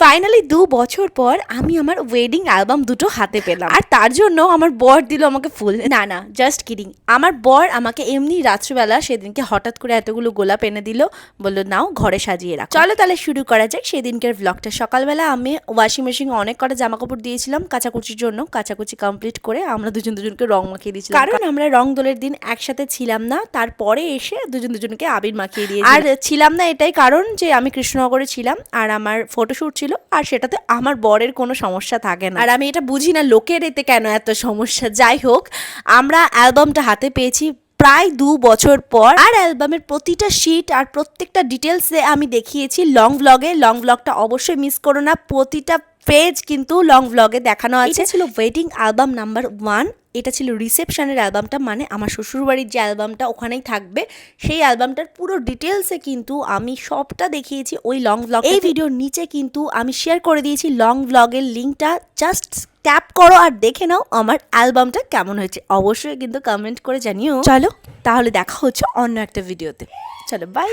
Finally 2 বছর পর আমি আমার ওয়েডিং অ্যালবাম দুটো হাতে পেলাম, আর তার জন্য আমার বর দিল আমাকে ফুল। না না, জাস্ট কিডিং। আমার বর আমাকে এমনি রাত্রিবেলা সেদিনকে হঠাৎ করে এতগুলো গোলাপ এনে দিল, বললো নাও ঘরে সাজিয়ে রাখো। চলো তাহলে শুরু করা যাক সেদিনকার ব্লগটা। সকালবেলা আমি ওয়াশিং মেশিনে অনেক কটা জামা কাপড় দিয়েছিলাম কাচাকুচির জন্য। কাচাকুচি কমপ্লিট করে আমরা দুজনকে রং মাখিয়ে দিয়েছিলাম, কারণ আমরা রং দোলের দিন একসাথে ছিলাম না। তারপরে এসে দুজনকে আবির মাখিয়ে দিয়েছি। আর ছিলাম না এটাই কারণ যে আমি কৃষ্ণনগরে ছিলাম আর আমার ফটোশুট ছিল, আর সেটাতে আমার বরের কোনো সমস্যা থাকে না। আর আমি এটা বুঝি না লোকের এতে কেন এত সমস্যা। যাই হোক, আমরা অ্যালবামটা হাতে পেয়েছি প্রায় 2 বছর পর, আর অ্যালবামের প্রতিটা শিট আর প্রত্যেকটা ডিটেলসে আমি দেখিয়েছি লং ব্লগে। লং ব্লগটা অবশ্যই মিস করো না, প্রতিটা পেজ কিন্তু লং ব্লগে দেখানো আছে। এটা ছিল ওয়েডিং অ্যালবাম নাম্বার 1। এটা ছিল রিসেপশনের অ্যালবামটা, মানে আমার শ্বশুরবাড়ির যে অ্যালবামটা ওখানেই থাকবে, সেই অ্যালবামটার পুরো ডিটেলসে কিন্তু আমি সবটা দেখিয়েছি ওই লং ব্লগ। এই ভিডিওর নিচে কিন্তু আমি শেয়ার করে দিয়েছি লং ব্লগের লিঙ্কটা, জাস্ট ট্যাপ করো আর দেখে নাও আমার অ্যালবামটা কেমন হয়েছে। অবশ্যই কিন্তু কমেন্ট করে জানিও। চলো তাহলে দেখা হচ্ছে অন্য একটা ভিডিওতে। চলো বাই।